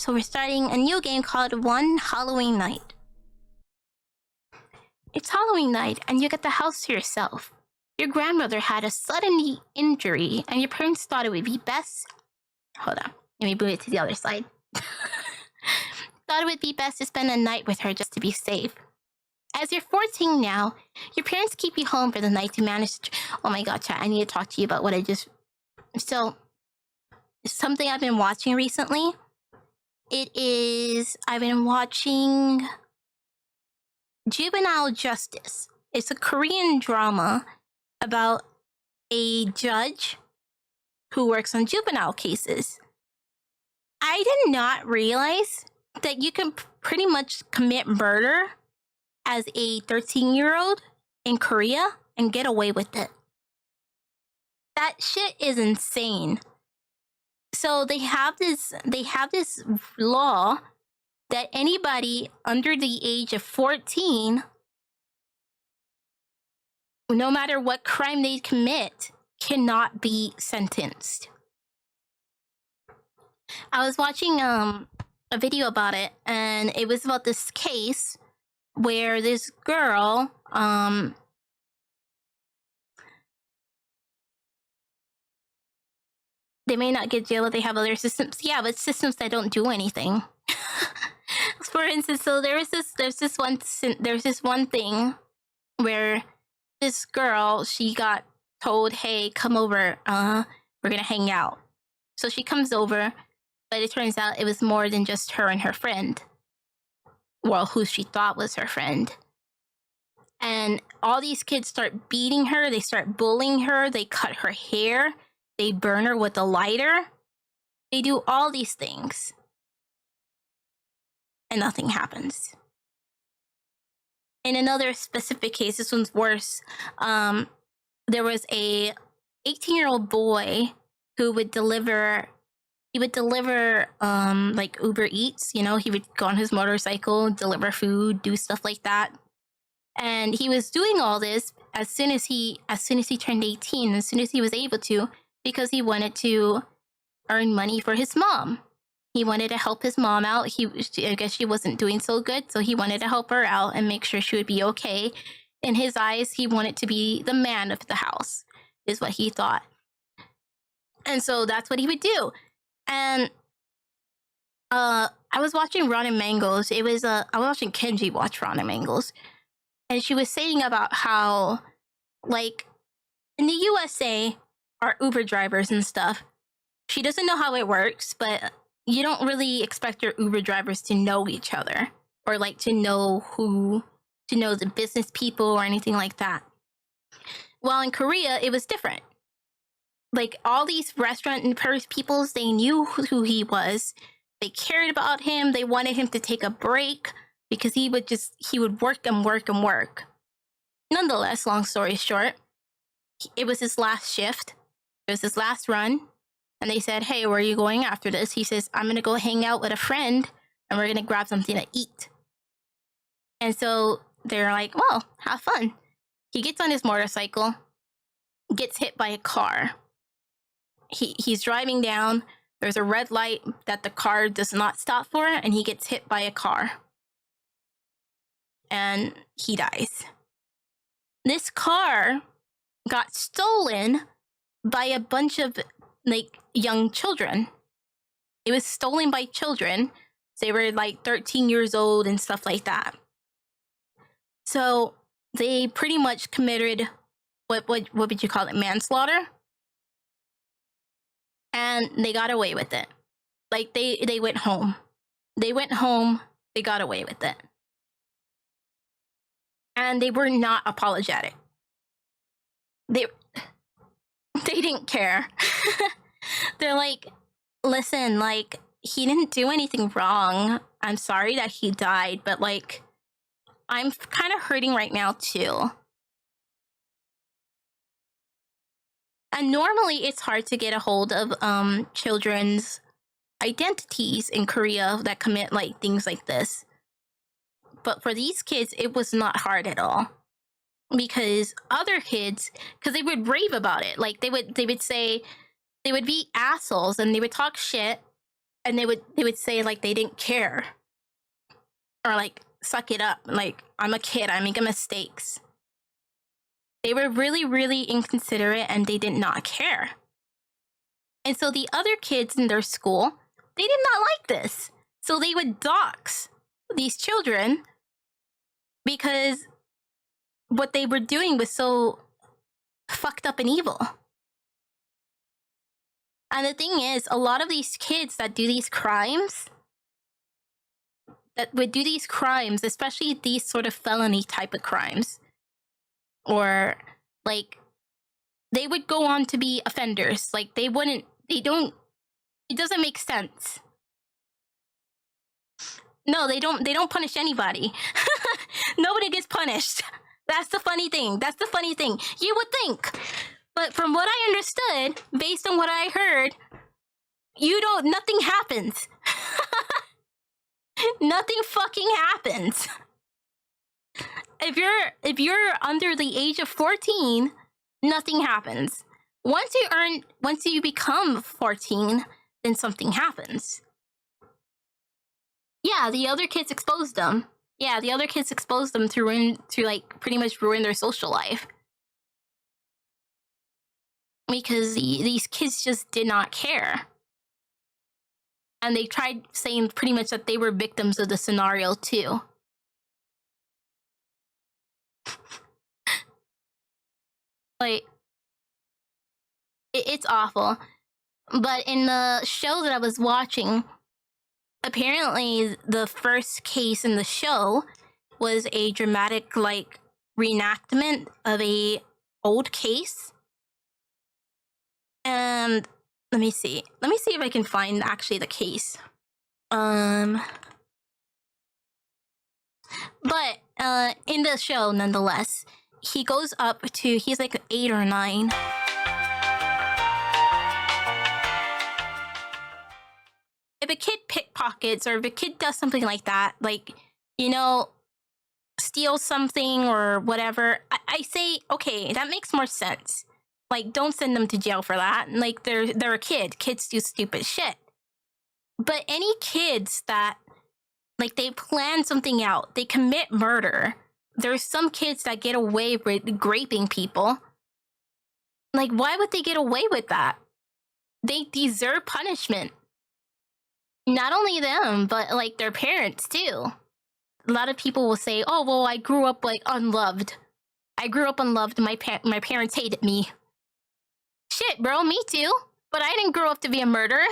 so we're starting a new game called One Halloween Night. It's Halloween night, and you get the house to yourself. Your grandmother had a sudden injury, and your parents thought it would be best... Hold on, let me move it to the other side. Thought it would be best to spend a night with her just to be safe. As you're 14 now, your parents keep you home for the night to manage... Oh my god, chat, I need to talk to you about what I just... So, something I've been watching recently. I've been watching Juvenile Justice. It's a Korean drama about a judge who works on juvenile cases. I did not realize that you can pretty much commit murder as a 13-year-old in Korea and get away with it. That shit is insane. So they have this law that anybody under the age of 14, no matter what crime they commit, cannot be sentenced. I was watching a video about it, and it was about this case where this girl they may not get jail if they have other systems. Yeah, but systems that don't do anything. For instance, so there's this one thing where this girl, she got told, hey, come over, we're gonna hang out. So she comes over, but it turns out it was more than just her and her friend. Well, who she thought was her friend. And all these kids start beating her, they start bullying her, they cut her hair, they burn her with a lighter. They do all these things. And nothing happens. In another specific case, this one's worse. There was a 18-year-old boy who would deliver... He would deliver like Uber Eats, you know, he would go on his motorcycle, deliver food, do stuff like that. And he was doing all this as soon as he turned 18, as soon as he was able to, because he wanted to earn money for his mom. He wanted to help his mom out. I guess she wasn't doing so good, so he wanted to help her out and make sure she would be okay. In his eyes, he wanted to be the man of the house, is what he thought. And so that's what he would do. And I was watching Ron and Mangles. I was watching Kenji watch Ron and Mangles. And she was saying about how, like, in the USA, our Uber drivers and stuff, she doesn't know how it works, but you don't really expect your Uber drivers to know each other or like to know the business people or anything like that. While in Korea, it was different. Like, all these restaurant and Paris peoples, they knew who he was. They cared about him. They wanted him to take a break because he would work and work and work. Nonetheless, long story short, it was his last shift. It was his last run. And they said, hey, where are you going after this? He says, I'm going to go hang out with a friend and we're going to grab something to eat. And so they're like, well, have fun. He gets on his motorcycle, gets hit by a car. He's driving down. There's a red light that the car does not stop for, and he gets hit by a car. And he dies. This car got stolen by a bunch of, like, young children. It was stolen by children. They were, like, 13 years old and stuff like that. So they pretty much committed, what would you call it, manslaughter? And they got away with it. Like, they went home. They went home, they got away with it. And they were not apologetic. They didn't care. They're like, listen, like, he didn't do anything wrong. I'm sorry that he died, but, like, I'm kind of hurting right now, too. And normally, it's hard to get a hold of children's identities in Korea that commit, like, things like this. But for these kids, it was not hard at all. Because other kids, because they would rave about it. Like, they would say, they would be assholes and they would talk shit. and they would say like they didn't care, or like suck it up, like I'm a kid, I make mistakes. They were really, really inconsiderate, and they did not care. And so the other kids in their school, they did not like this. So they would dox these children because what they were doing was so fucked up and evil. And the thing is, a lot of these kids that do these crimes, especially these sort of felony type of crimes, or like they would go on to be offenders. Like it doesn't make sense. No, they don't punish anybody. Nobody gets punished. That's the funny thing. You would think. But from what I understood, based on what I heard, nothing happens. Nothing fucking happens. If you're under the age of 14, nothing happens. Once you become 14, then something happens. Yeah, the other kids exposed them. To like pretty much ruin their social life. Because these kids just did not care. And they tried saying pretty much that they were victims of the scenario too. Like, it's awful. But in the show that I was watching, apparently the first case in the show was a dramatic, like, reenactment of a old case. And let me see if I can find actually the case. But in the show, nonetheless, he goes up to, he's like 8 or 9. If a kid pickpockets, or if a kid does something like that, like, steals something or whatever, I say, okay, that makes more sense. Like, don't send them to jail for that. Like, they're a kid. Kids do stupid shit. But any kids that, like, they plan something out, they commit murder. There's some kids that get away with raping people. Like, why would they get away with that? They deserve punishment. Not only them, but, like, their parents, too. A lot of people will say, oh, well, I grew up, like, unloved. My parents hated me. Shit, bro, me too. But I didn't grow up to be a murderer.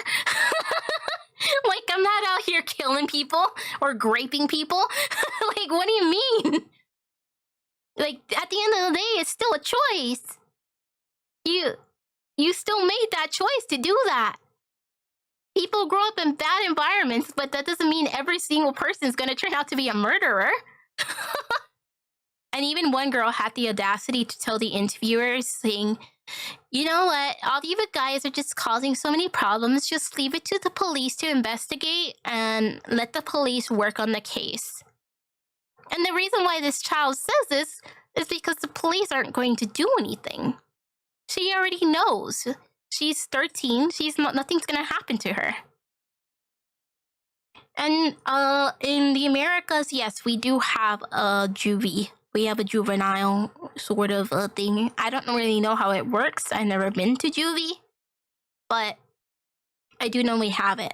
Like, I'm not out here killing people or raping people. Like, what do you mean? Like, at the end of the day, it's still a choice. You still made that choice to do that. People grow up in bad environments, but that doesn't mean every single person is going to turn out to be a murderer. And even one girl had the audacity to tell the interviewers, saying, you know what, all you guys are just causing so many problems. Just leave it to the police to investigate and let the police work on the case. And the reason why this child says this is because the police aren't going to do anything. She already knows. She's 13. Nothing's gonna happen to her. And in the Americas, yes, we do have a juvie. We have a juvenile sort of a thing. I don't really know how it works. I've never been to juvie, but I do know we have it.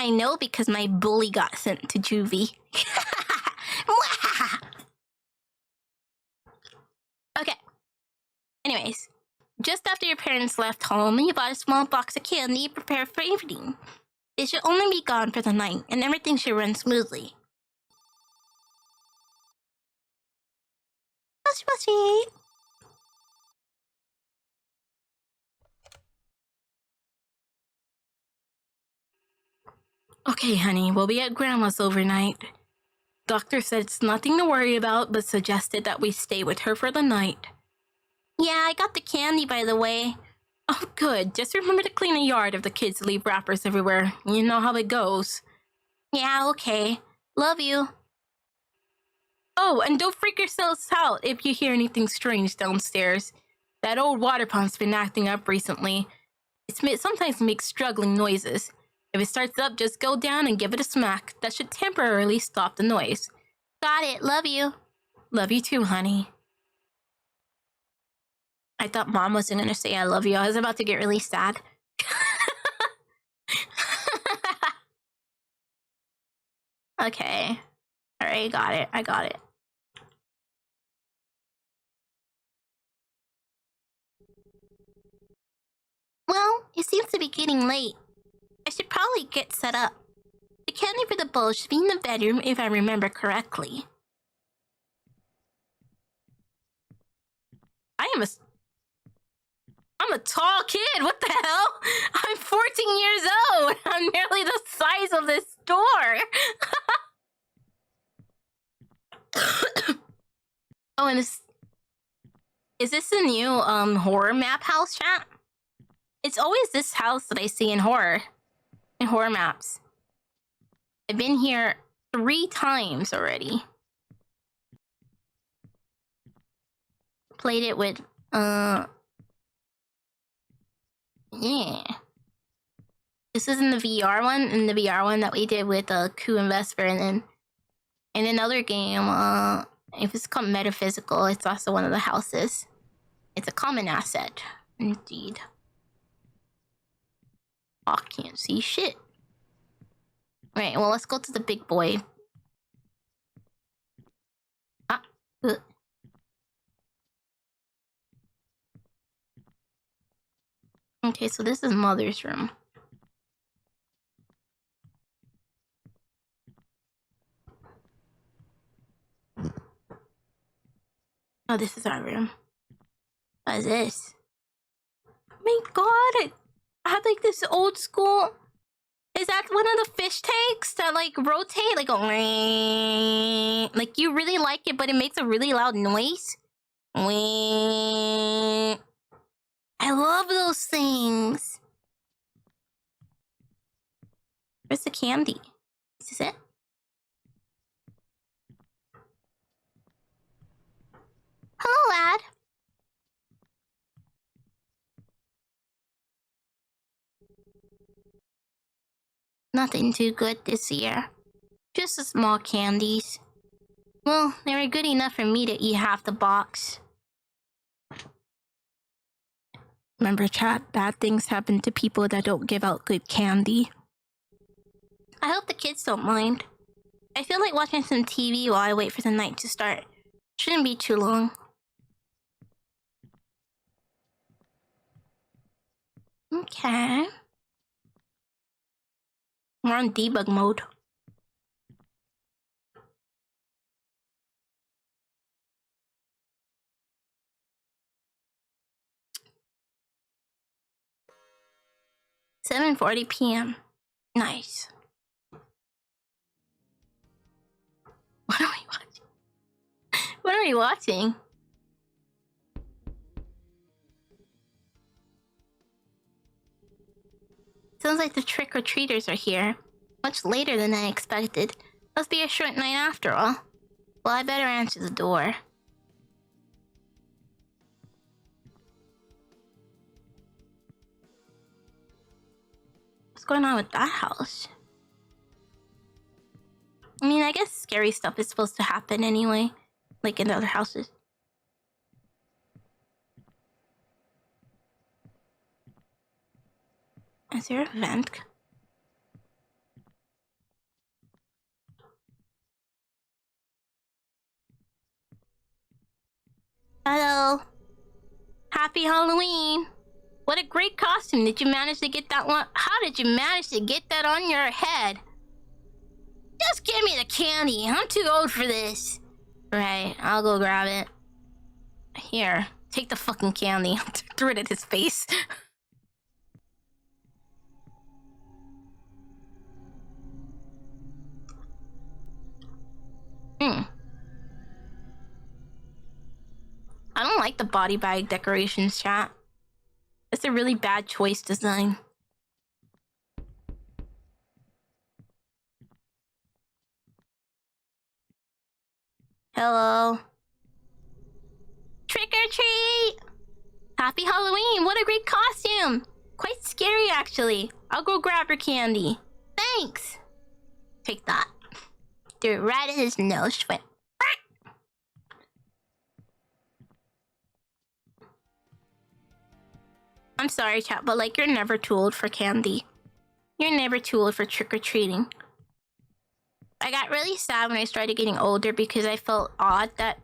I know because my bully got sent to juvie. Okay. Anyways, just after your parents left home, you bought a small box of candy prepared for evening. It should only be gone for the night, and everything should run smoothly. Moshi moshi! Okay, honey, we'll be at Grandma's overnight. Doctor said it's nothing to worry about, but suggested that we stay with her for the night. Yeah, I got the candy, by the way. Oh, good. Just remember to clean the yard if the kids leave wrappers everywhere. You know how it goes. Yeah, okay. Love you. Oh, and don't freak yourselves out if you hear anything strange downstairs. That old water pump's been acting up recently. It sometimes makes struggling noises. If it starts up, just go down and give it a smack. That should temporarily stop the noise. Got it. Love you. Love you too, honey. I thought Mom wasn't gonna say I love you. I was about to get really sad. Okay. Alright, got it. I got it. Well, it seems to be getting late. I should probably get set up. The candy for the bowl should be in the bedroom if I remember correctly. I'm a tall kid. What the hell? I'm 14 years old. I'm nearly the size of this door. Oh, and is this the new horror map house, chat? It's always this house that I see in horror maps. I've been here 3 times already. Played it with yeah. This is in the VR one, that we did with Ku and Vesper, and then in another game, if it's called Metaphysical, it's also one of the houses. It's a common asset, indeed. Oh, can't see shit. Right, well, let's go to the big boy. Okay, so this is Mother's room. Oh, this is our room. What is this? Oh my god! I have like this old school... Is that one of the fish tanks that like rotate? Like go... Like you really like it, but it makes a really loud noise? I love those things. Where's the candy? Is this it? Hello, lad. Nothing too good this year. Just the small candies. Well, they were good enough for me to eat half the box. Remember, chat, bad things happen to people that don't give out good candy. I hope the kids don't mind. I feel like watching some TV while I wait for the night to start. Shouldn't be too long. Okay. We're on debug mode. $7:40 p.m. Nice. What are we watching? What are we watching? Sounds like the trick-or-treaters are here. Much later than I expected. Must be a short night after all. Well, I better answer the door. What's going on with that house? I mean, I guess scary stuff is supposed to happen anyway. Like in the other houses. Is there a vent? Hello. Happy Halloween. What a great costume. Did you manage to get that one? How did you manage to get that on your head? Just give me the candy. I'm too old for this. Right, I'll go grab it. Here, take the fucking candy. Threw it at his face. I don't like the body bag decorations, chat. It's a really bad choice design. Hello. Trick or treat! Happy Halloween! What a great costume! quite scary, actually. I'll go grab your candy. Thanks. Take that. Threw it right in his nose. Went. I'm sorry, chat, but like, you're never too old for candy. You're never too old for trick-or-treating. I got really sad when I started getting older because I felt odd that,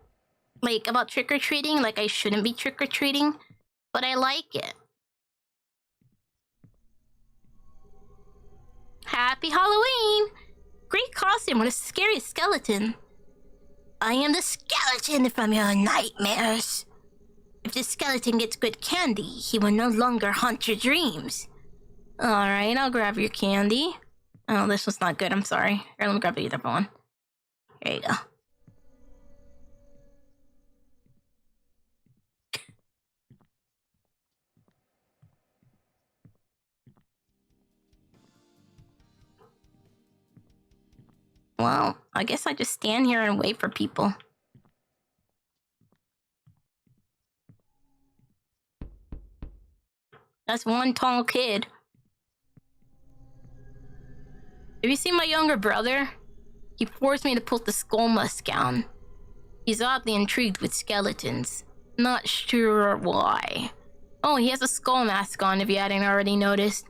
like, about trick-or-treating, like I shouldn't be trick-or-treating, but I like it. Happy Halloween! Great costume, what a scary skeleton. I am the skeleton from your nightmares. If the skeleton gets good candy, he will no longer haunt your dreams. Alright, I'll grab your candy. Oh, this one's not good, I'm sorry. Here, let me grab the other one. Here you go. Well, I guess I just stand here and wait for people. That's one tall kid. Have you seen my younger brother? He forced me to put the skull mask on. He's oddly intrigued with skeletons. Not sure why. Oh, he has a skull mask on if you hadn't already noticed.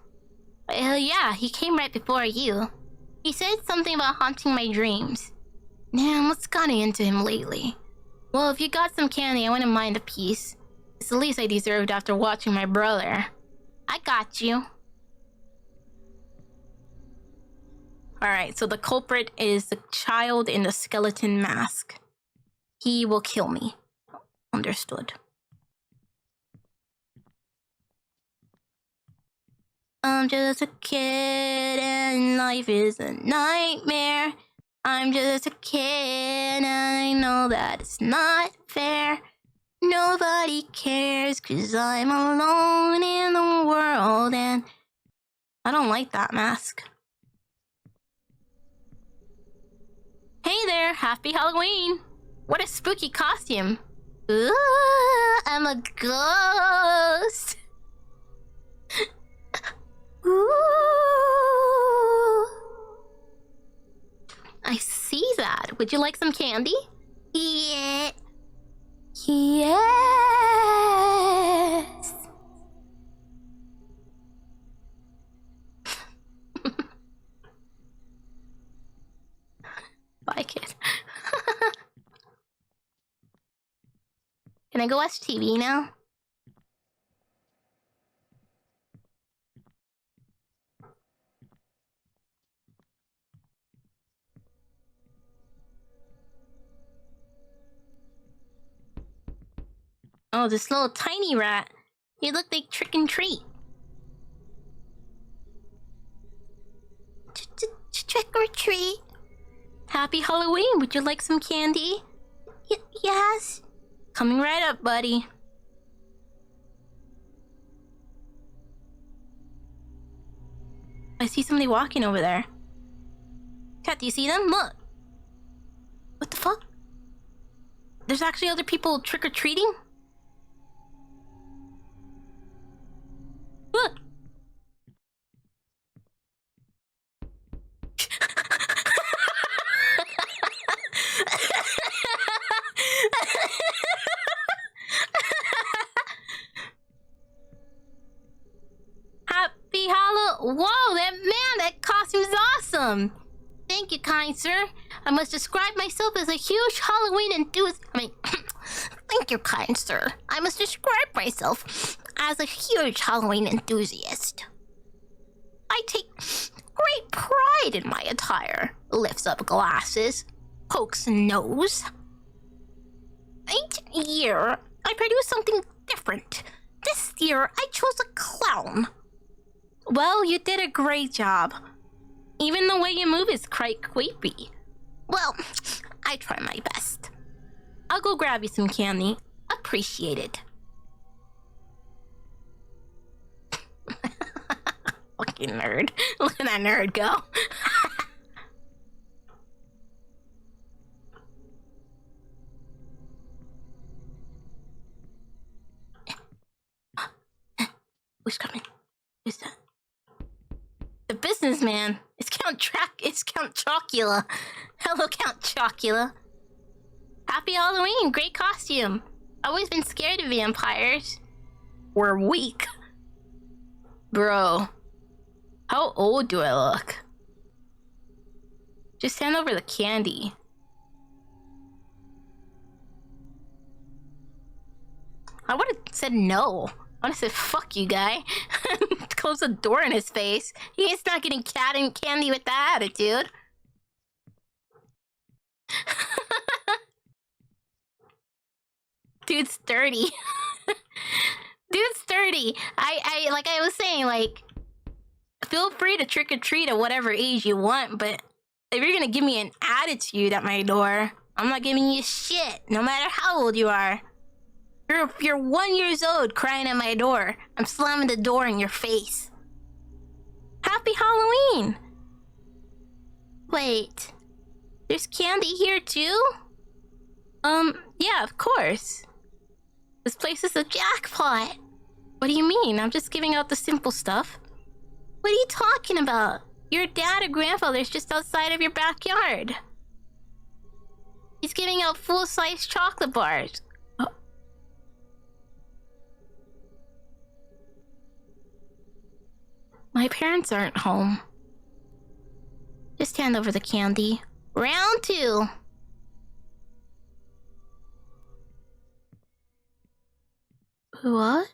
Yeah, he came right before you. He said something about haunting my dreams. Man, what's gotten into him lately? Well, if you got some candy, I wouldn't mind a piece. It's the least I deserved after watching my brother. I got you. Alright, so the culprit is the child in the skeleton mask. He will kill me. Understood. I'm just a kid and life is a nightmare. I'm just a kid and I know that it's not fair. Nobody cares 'cause I'm alone in the world and I don't like that mask. Hey there, happy Halloween! What a spooky costume. Ooh, I'm a ghost. Ooh. I see that. Would you like some candy? Yeah. Yes. Bye, kid. Can I go watch TV now? Oh, this little tiny rat. He looked like Trick and Treat. Trick or treat. Happy Halloween. Would you like some candy? Yes. Coming right up, buddy. I see somebody walking over there. Cat, do you see them? Look. What the fuck? There's actually other people trick-or-treating? Look. Happy Halloween! Whoa, that costume's awesome! Thank you, kind sir. I must describe myself as a huge Halloween enthusiast. Thank you, kind sir. I must describe myself as a huge Halloween enthusiast. I take great pride in my attire. Lifts up glasses, pokes nose. Each year, I produce something different. This year, I chose a clown. Well, you did a great job. Even the way you move is quite creepy. Well, I try my best. I'll go grab you some candy. Appreciate it. Fucking nerd. Look at that nerd go. Who's coming? Nonsense, man. It's Count Chocula. Hello, Count Chocula. Happy Halloween. Great costume. I've always been scared of vampires. We're weak. Bro. How old do I look? Just hand over the candy. I would have said no. I would have said, fuck you, guy. Close the door in his face. He's not getting cat and candy with that attitude. Dude's 30. Dude's 30. I like I was saying, like, feel free to trick or treat at whatever age you want, but if you're gonna give me an attitude at my door, I'm not giving you shit, no matter how old you are. You're 1 year old crying at my door. I'm slamming the door in your face. Happy Halloween! Wait, there's candy here too? Yeah, of course. This place is a jackpot. What do you mean? I'm just giving out the simple stuff. What are you talking about? Your dad or grandfather's just outside of your backyard. He's giving out full-size chocolate bars. Oh. My parents aren't home. Just hand over the candy. Round 2. What?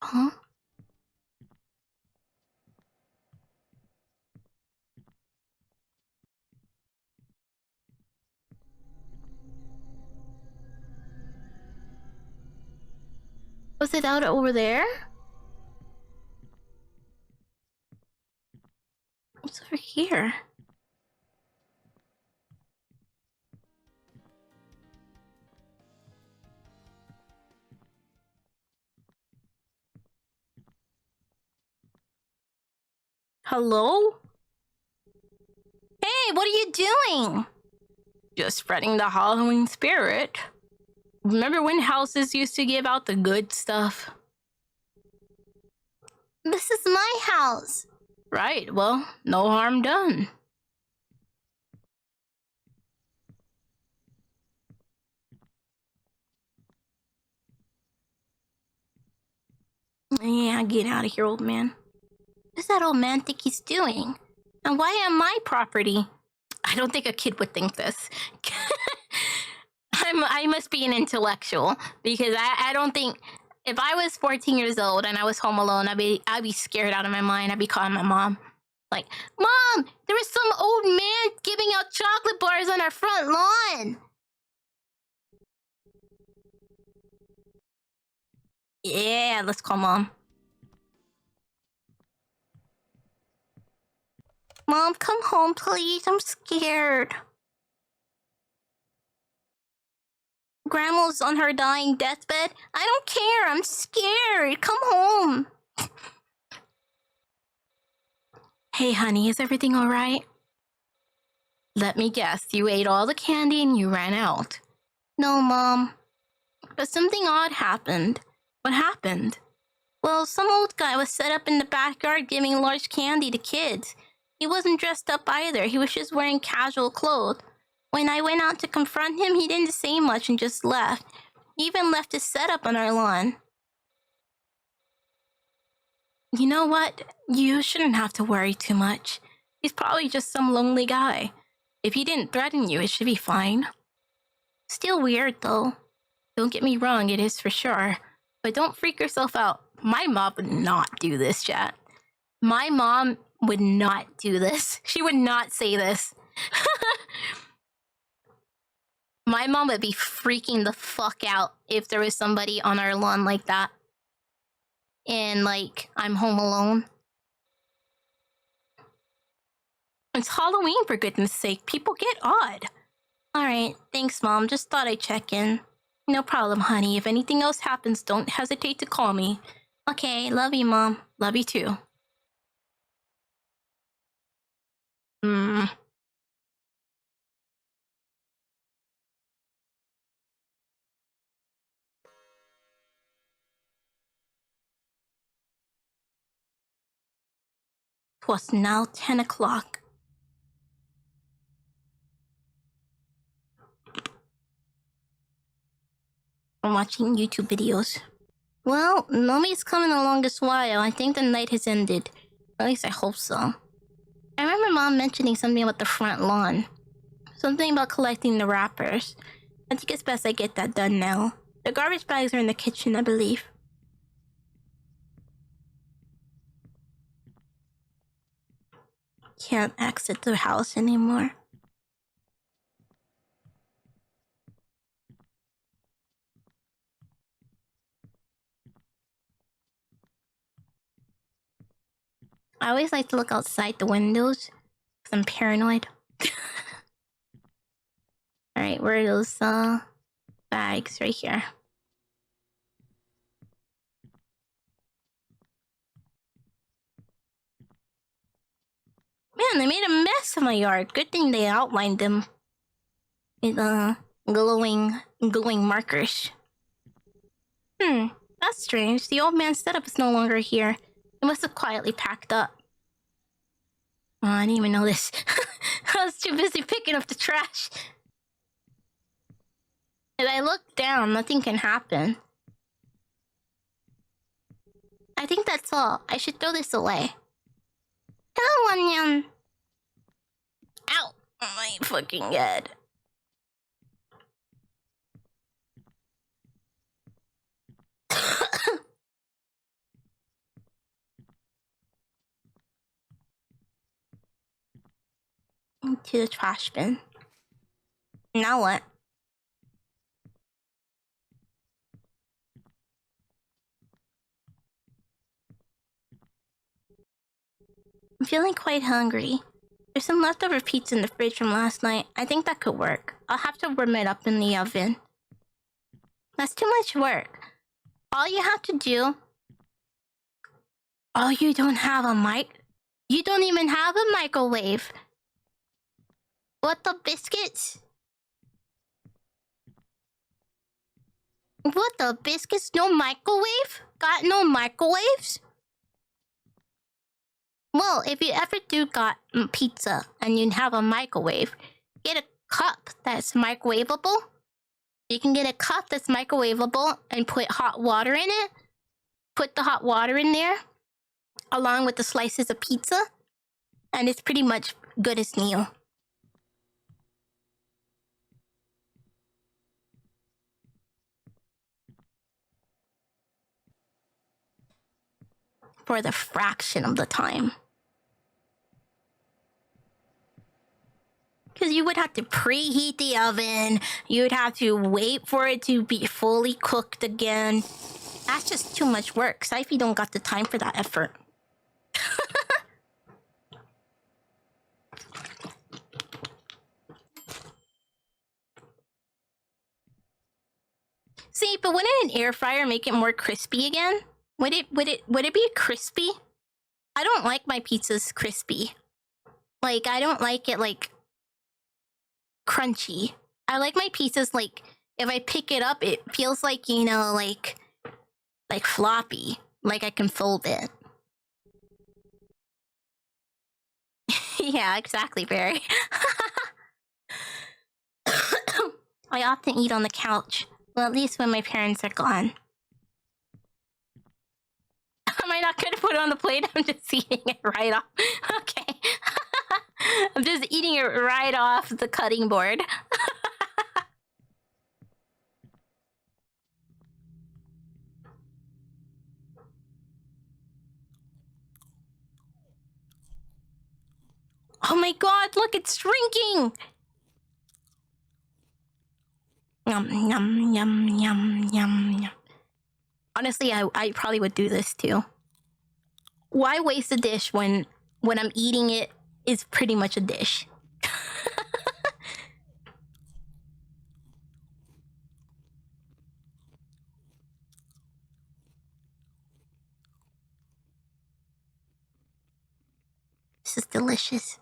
Huh? Was it out over there? What's over here? Hello? Hey, what are you doing? Just spreading the Halloween spirit. Remember when houses used to give out the good stuff? This is my house. Right, well, no harm done. Yeah, get out of here, old man. What's that old man think he's doing? And why on my property? I don't think a kid would think this. I must be an intellectual, because I don't think, if I was 14 years old and I was home alone, I'd be scared out of my mind. I'd be calling my mom. Like, Mom, there was some old man giving out chocolate bars on our front lawn. Yeah, let's call Mom. Mom, come home, please. I'm scared. Grandma's on her dying deathbed. I don't care. I'm scared. Come home. Hey, honey, is everything all right? Let me guess. You ate all the candy and you ran out. No, Mom. But something odd happened. What happened? Well, some old guy was set up in the backyard giving large candy to kids. He wasn't dressed up either. He was just wearing casual clothes. When I went out to confront him, he didn't say much and just left. He even left his setup on our lawn. You know what? You shouldn't have to worry too much. He's probably just some lonely guy. If he didn't threaten you, it should be fine. Still weird, though. Don't get me wrong, it is for sure. But don't freak yourself out. My mom would not do this, chat. My mom would not do this. She would not say this. My mom would be freaking the fuck out if there was somebody on our lawn like that. And, like, I'm home alone. It's Halloween, for goodness sake. People get odd. Alright, thanks, Mom. Just thought I'd check in. No problem, honey. If anything else happens, don't hesitate to call me. Okay, love you, Mom. Love you too. Hmm. Twas now 10 o'clock. I'm watching YouTube videos. Well, nobody's coming along this while. I think the night has ended. At least I hope so. I remember Mom mentioning something about the front lawn. Something about collecting the wrappers. I think it's best I get that done now. The garbage bags are in the kitchen, I believe. Can't exit the house anymore. I always like to look outside the windows because I'm paranoid. Alright, where are those bags? Right here. Man, they made a mess of my yard. Good thing they outlined them with glowing markers. That's strange. The old man's setup is no longer here. He must have quietly packed up. Oh, I didn't even know this. I was too busy picking up the trash. If I look down, nothing can happen. I think that's all. I should throw this away. Hello, Onion. Ow! Oh, my fucking head. Into the trash bin. Now what? I'm feeling quite hungry. There's some leftover pizza in the fridge from last night. I think that could work. I'll have to warm it up in the oven. That's too much work. All you have to do... Oh, you don't have a mic? You don't even have a microwave. What the biscuits? What the biscuits? No microwave? Got no microwaves? Well, if you ever do got pizza and you have a microwave, get a cup that's microwavable. You can get a cup that's microwavable and put hot water in it. Put the hot water in there along with the slices of pizza, and it's pretty much good as new. For the fraction of the time. Because you would have to preheat the oven. You would have to wait for it to be fully cooked again. That's just too much work. Cyphi don't got the time for that effort. See, but wouldn't an air fryer make it more crispy again? Would it be crispy? I don't like my pizzas crispy. Like, I don't like it like crunchy. I like my pizzas like if I pick it up, it feels like, you know, like floppy. Like I can fold it. Yeah, exactly, Barry. I often eat on the couch. Well, at least when my parents are gone. Am I not gonna put it on the plate? I'm just eating it right off. Okay. I'm just eating it right off the cutting board. Oh my god, look, it's shrinking! Yum, yum, yum, yum, yum, yum. Honestly, I probably would do this too. Why waste a dish when I'm eating it is pretty much a dish? This is delicious.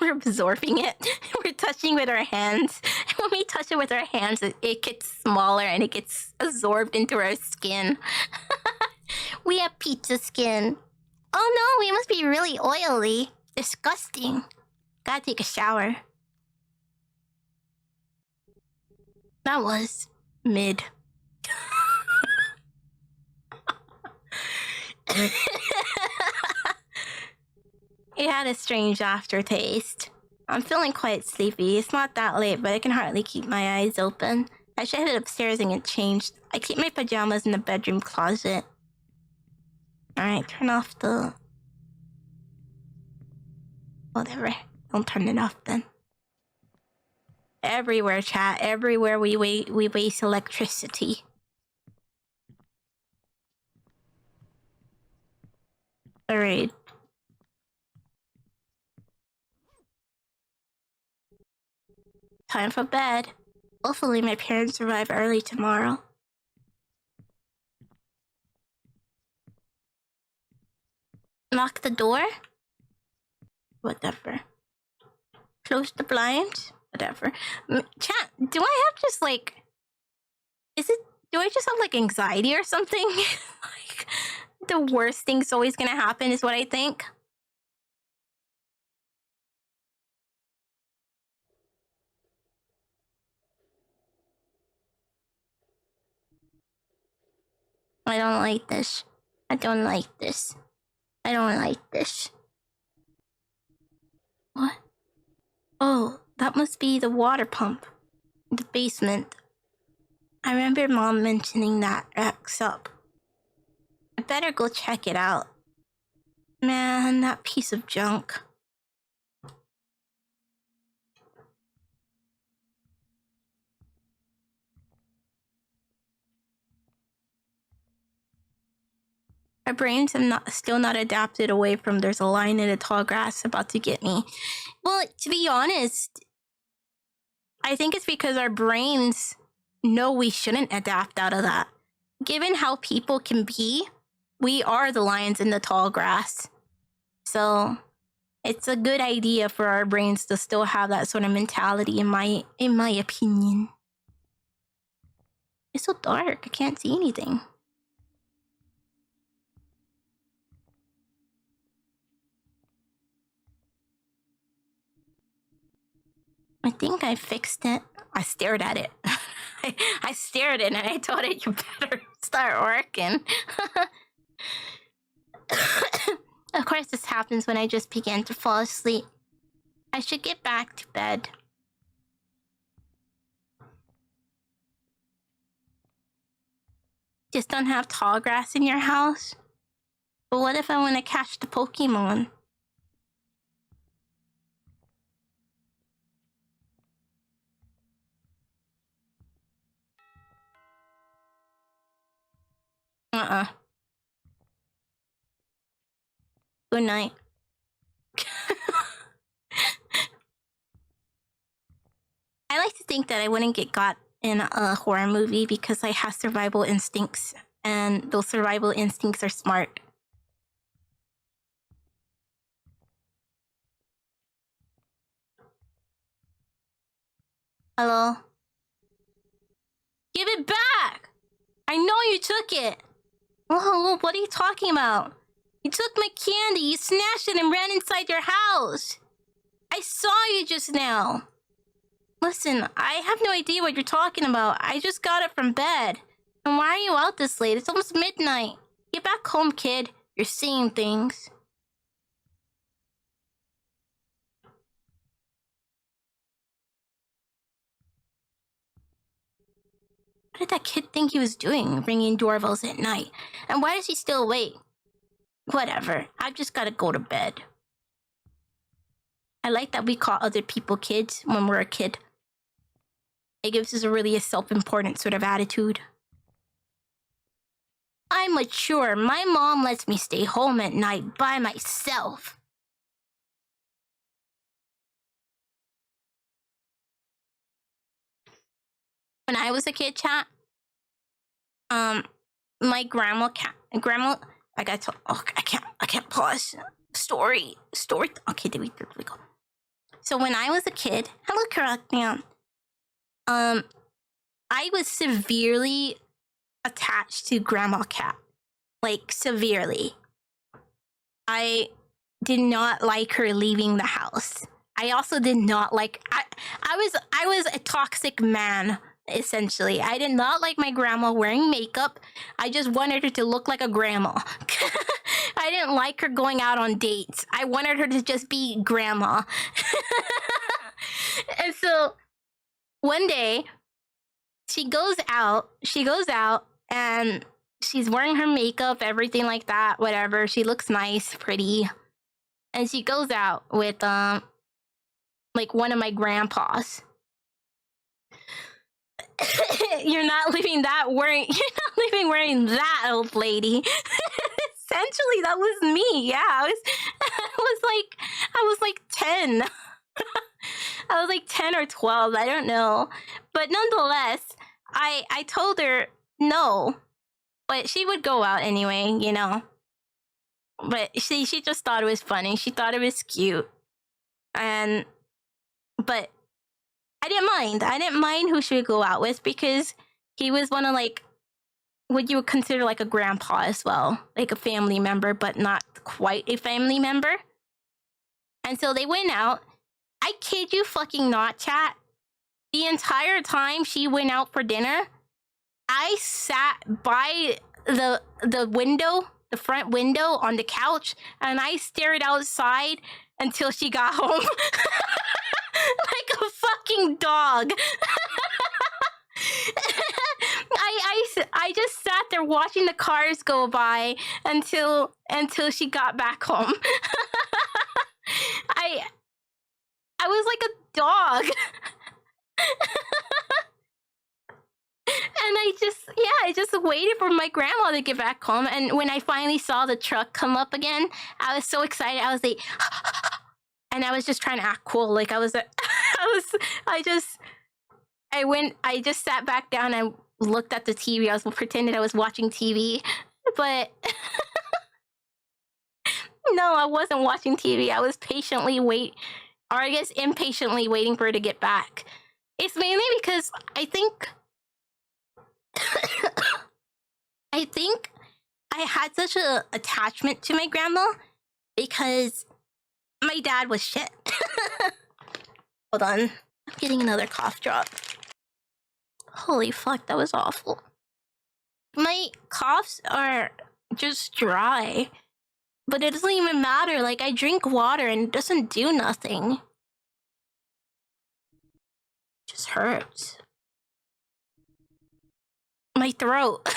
we're absorbing it. We're touching with our hands. And when we touch it with our hands, it gets smaller and it gets absorbed into our skin. We have pizza skin. Oh no, we must be really oily. Disgusting. Gotta take a shower. That was mid. It had a strange aftertaste. I'm feeling quite sleepy. It's not that late, but I can hardly keep my eyes open. I should head upstairs and get changed. I keep my pajamas in the bedroom closet. Alright, turn off the... Whatever. Don't turn it off then. Everywhere, chat. Everywhere we waste electricity. Alright. Time for bed. Hopefully my parents arrive early tomorrow. Lock the door? Whatever. Close the blinds? Whatever. Chat, do I have just like... Do I just have like anxiety or something? Like, the worst thing's always gonna happen is what I think. I don't like this. I don't like this. I don't like this. What? Oh, that must be the water pump in the basement. I remember Mom mentioning that acts up. I better go check it out. Man, that piece of junk. Our brains have still not adapted away from there's a lion in the tall grass about to get me. Well, to be honest, I think it's because our brains know we shouldn't adapt out of that. Given how people can be, we are the lions in the tall grass. So it's a good idea for our brains to still have that sort of mentality in my opinion. It's so dark, I can't see anything. I think I fixed it. I stared at it. I stared at it and I told it, you better start working. Of course, this happens when I just begin to fall asleep. I should get back to bed. Just don't have tall grass in your house? But what if I want to catch the Pokemon? Good night. I like to think that I wouldn't get got in a horror movie because I have survival instincts, and those survival instincts are smart. Hello? Give it back! I know you took it! Oh, what are you talking about? You took my candy, you snatched it and ran inside your house! I saw you just now! Listen, I have no idea what you're talking about. I just got it from bed. And why are you out this late? It's almost midnight. Get back home, kid. You're seeing things. What did that kid think he was doing, ringing doorbells at night? And why is he still awake? Whatever. I've just gotta go to bed. I like that we call other people kids when we're a kid. It gives us a really self-important sort of attitude. I'm mature. My mom lets me stay home at night by myself. When I was a kid, chat, my grandma, I got to, I can't pause. Story. Okay, there we go. So when I was a kid, hello, Karakyan. I was severely attached to Grandma Cat. Like, severely. I did not like her leaving the house. I also did not like... I was a toxic man, essentially. I did not like my grandma wearing makeup. I just wanted her to look like a grandma. I didn't like her going out on dates. I wanted her to just be grandma. And so one day she goes out and she's wearing her makeup, everything like that, whatever. She looks nice, pretty. And she goes out with like one of my grandpas. You're not leaving wearing that, old lady. Essentially, that was me. Yeah, I was like 10. I was like 10 or 12, I don't know. But nonetheless, I told her no. But she would go out anyway, you know. But she just thought it was funny. She thought it was cute. But I didn't mind. I didn't mind who she would go out with because he was one of like what you would consider like a grandpa as well. Like a family member, but not quite a family member. And so they went out. I kid you fucking not, chat. The entire time she went out for dinner, I sat by the window, the front window on the couch, and I stared outside until she got home. Like a fucking dog. I just sat there watching the cars go by until she got back home. I was like a dog. And I just waited for my grandma to get back home. And when I finally saw the truck come up again, I was so excited. I was like, and I was just trying to act cool. Like I just sat back down and looked at the TV. I was pretending I was watching TV, but no, I wasn't watching TV. I was impatiently waiting for her to get back. It's mainly because I think I had such an attachment to my grandma because my dad was shit. Hold on. I'm getting another cough drop. Holy fuck, that was awful. My coughs are just dry. But it doesn't even matter. Like, I drink water and it doesn't do nothing. It just hurts. My throat.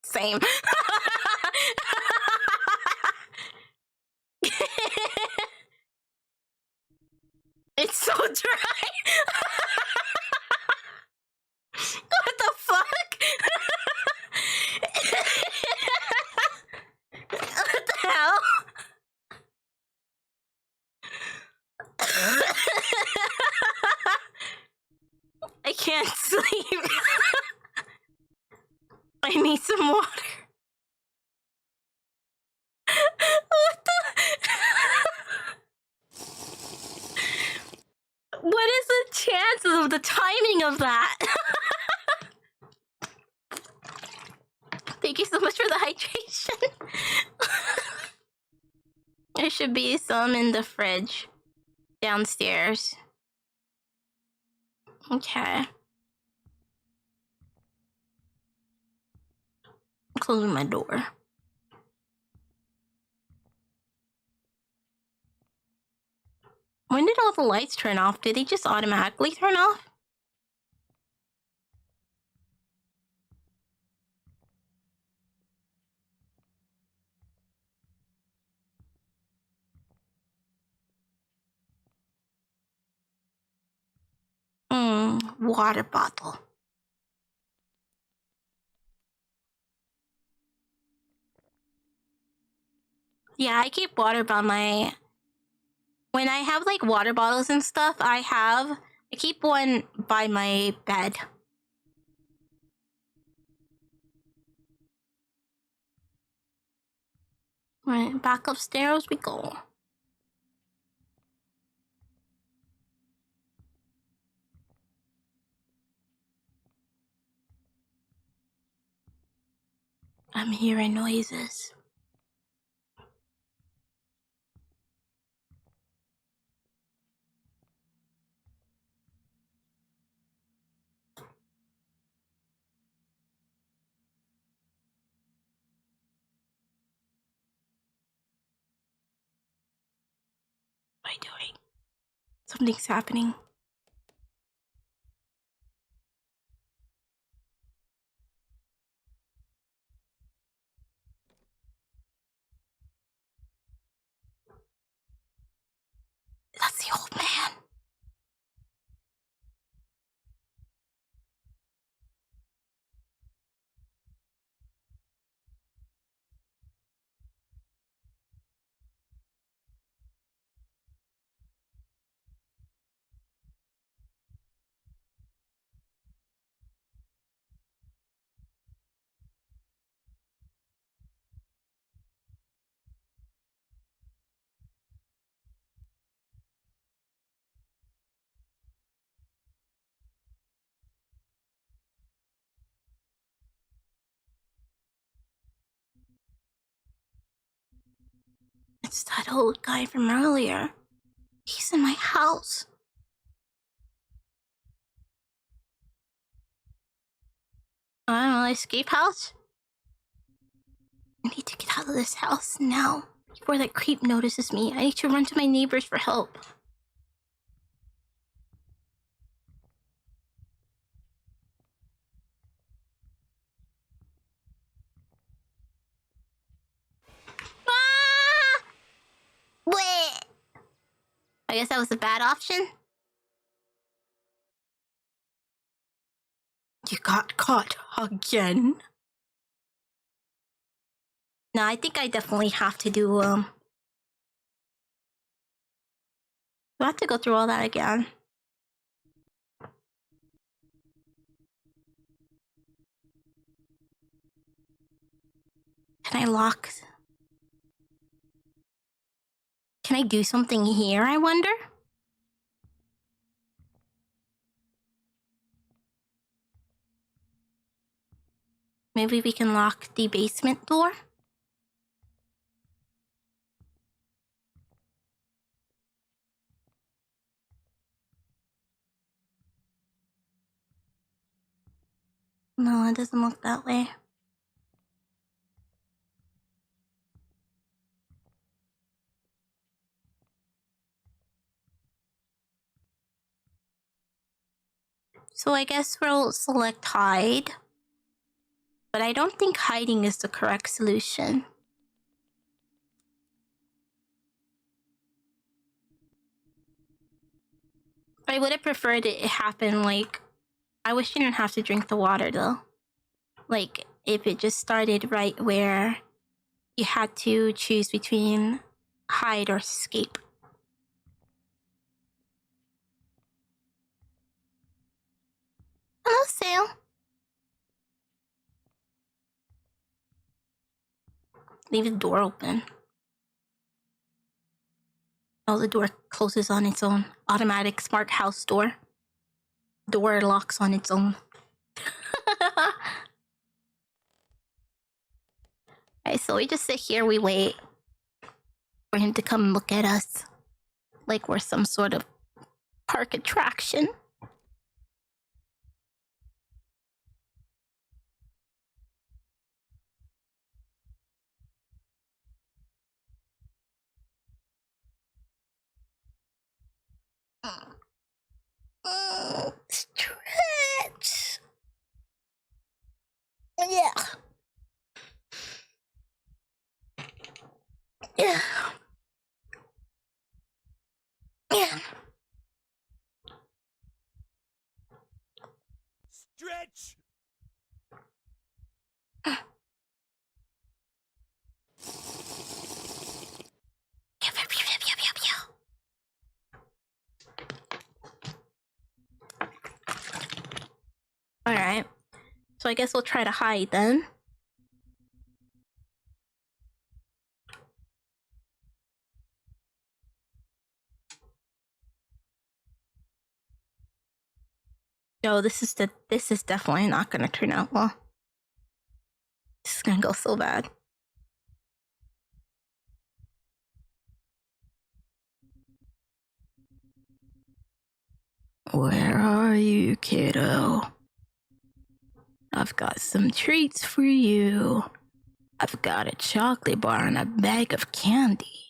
Same. It's so dry. What the fuck? What the hell? I can't sleep. I need some water. What the? What is the chances of the timing of that? Thank you so much for the hydration. There should be some in the fridge downstairs. Okay. I'm closing my door. When did all the lights turn off? Did they just automatically turn off? Water bottle. Yeah, I keep water by my... When I have, like, water bottles and stuff, I keep one by my bed. Right, back upstairs we go. I'm hearing noises. What am I doing? Something's happening. That's the old man. It's that old guy from earlier. He's in my house. I don't know, escape house? I need to get out of this house now, before that creep notices me. I need to run to my neighbors for help. Ah! Bleh! I guess that was a bad option. You got caught again. No, I think I definitely have to do, do I have to go through all that again? Can I lock? Can I do something here, I wonder? Maybe we can lock the basement door? No, it doesn't look that way. So I guess we'll select hide. But I don't think hiding is the correct solution. I would have preferred it happen like... I wish you didn't have to drink the water though. Like, if it just started right where you had to choose between hide or escape. Hello, Sale. Leave the door open. Oh, the door closes on its own. Automatic smart house door. Door locks on its own. Alright, so we just sit here, we wait for him to come look at us. Like we're some sort of park attraction. Stretch. Yeah. Yeah. Yeah. Stretch. Alright. So I guess we'll try to hide then. Yo, this is definitely not gonna turn out well. This is gonna go so bad. Where are you, kiddo? I've got some treats for you. I've got a chocolate bar and a bag of candy.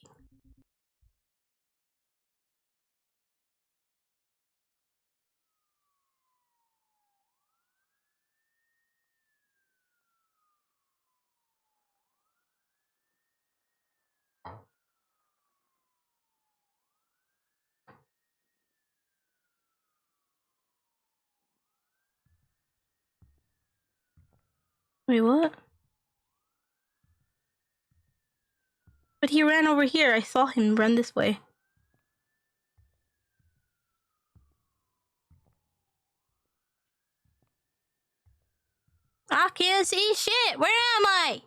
Wait, what? But he ran over here. I saw him run this way. I can't see shit. Where am I?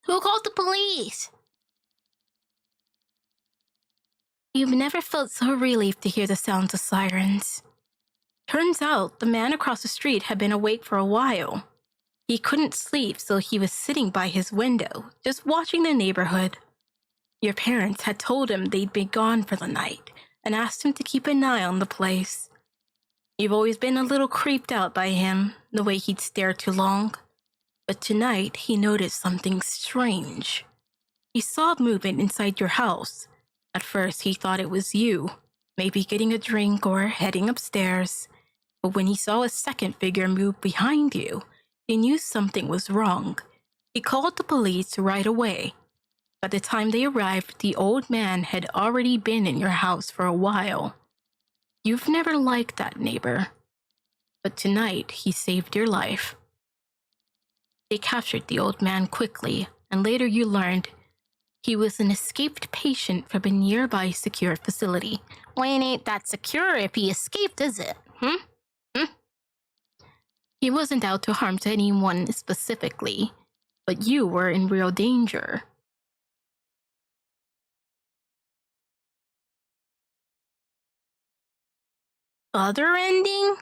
Who called the police? You've never felt so relieved to hear the sounds of sirens. Turns out the man across the street had been awake for a while. He couldn't sleep, so he was sitting by his window, just watching the neighborhood. Your parents had told him they'd be gone for the night and asked him to keep an eye on the place. You've always been a little creeped out by him, the way he'd stare too long. But tonight he noticed something strange. He saw movement inside your house. At first he thought it was you, maybe getting a drink or heading upstairs. But when he saw a second figure move behind you, he knew something was wrong. He called the police right away. By the time they arrived, the old man had already been in your house for a while. You've never liked that neighbor, but tonight he saved your life. They captured the old man quickly, and later you learned he was an escaped patient from a nearby secure facility. Well, it ain't that secure if he escaped, is it? He wasn't out to harm to anyone specifically, but you were in real danger. Other ending?